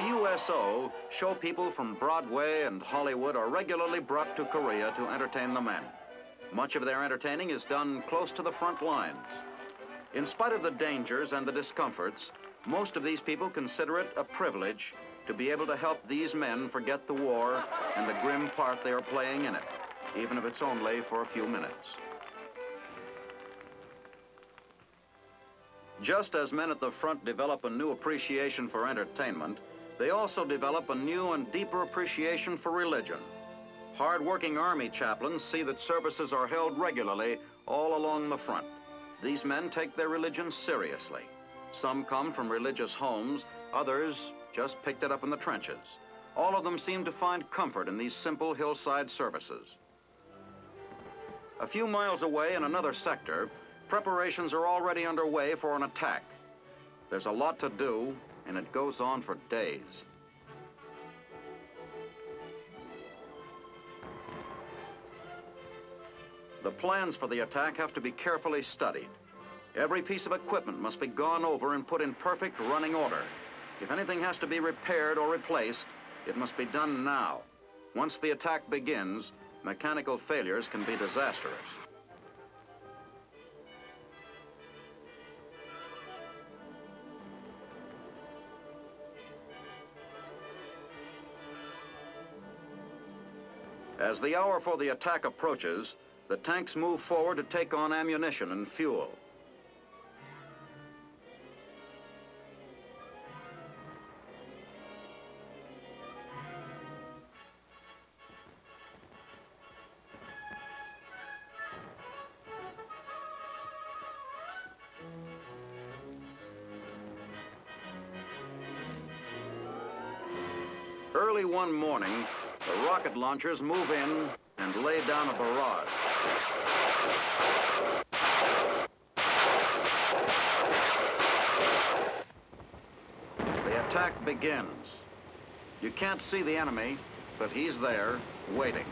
USO show people from Broadway and Hollywood are regularly brought to Korea to entertain the men. Much of their entertaining is done close to the front lines. In spite of the dangers and the discomforts, most of these people consider it a privilege to be able to help these men forget the war and the grim part they are playing in it, even if it's only for a few minutes. Just as men at the front develop a new appreciation for entertainment, they also develop a new and deeper appreciation for religion. Hard-working Army chaplains see that services are held regularly all along the front. These men take their religion seriously. Some come from religious homes, others just picked it up in the trenches. All of them seem to find comfort in these simple hillside services. A few miles away in another sector, preparations are already underway for an attack. There's a lot to do, and it goes on for days. The plans for the attack have to be carefully studied. Every piece of equipment must be gone over and put in perfect running order. If anything has to be repaired or replaced, it must be done now. Once the attack begins, mechanical failures can be disastrous. As the hour for the attack approaches, the tanks move forward to take on ammunition and fuel. Early one morning, the rocket launchers move in and lay down a barrage. The attack begins. You can't see the enemy, but he's there, waiting.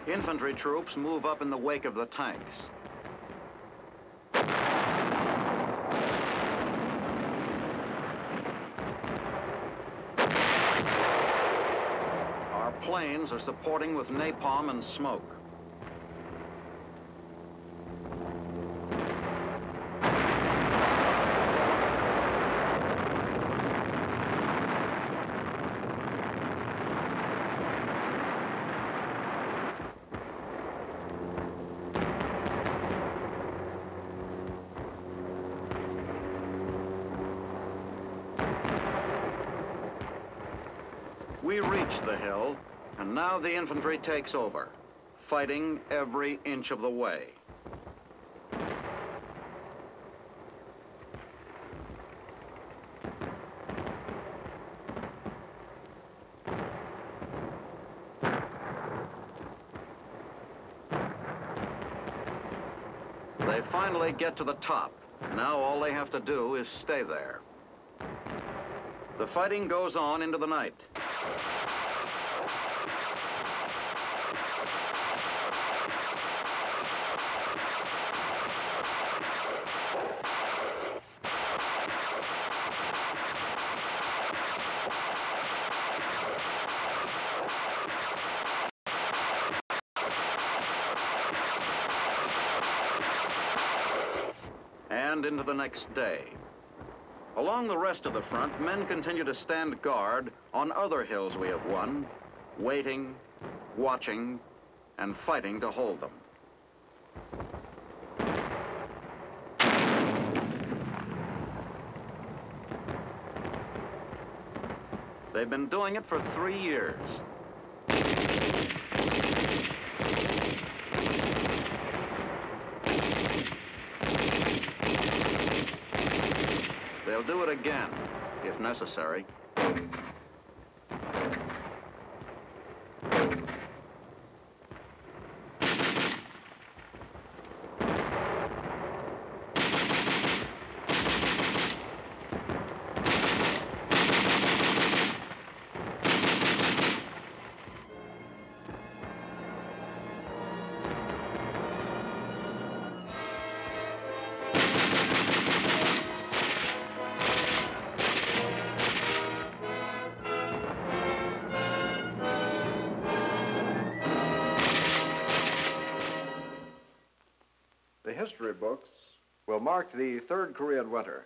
Infantry troops move up in the wake of the tanks. Our planes are supporting with napalm and smoke. We reach the hill, and now the infantry takes over, fighting every inch of the way. They finally get to the top. Now all they have to do is stay there. The fighting goes on into the night. And into the next day. Along the rest of the front, men continue to stand guard on other hills we have won, waiting, watching, and fighting to hold them. They've been doing it for 3 years. They'll do it again, if necessary. The history books will mark the Third Korean Winter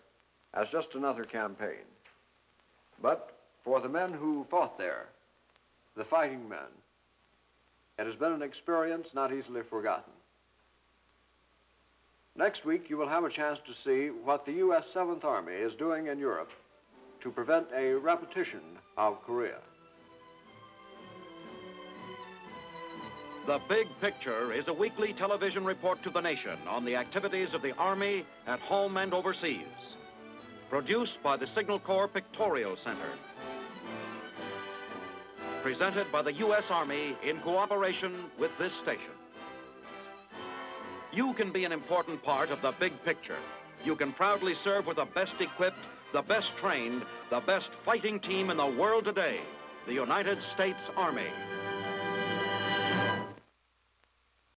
as just another campaign. But for the men who fought there, the fighting men, it has been an experience not easily forgotten. Next week, you will have a chance to see what the U.S. 7th Army is doing in Europe to prevent a repetition of Korea. The Big Picture is a weekly television report to the nation on the activities of the Army at home and overseas. Produced by the Signal Corps Pictorial Center. Presented by the U.S. Army in cooperation with this station. You can be an important part of the Big Picture. You can proudly serve with the best equipped, the best trained, the best fighting team in the world today, the United States Army.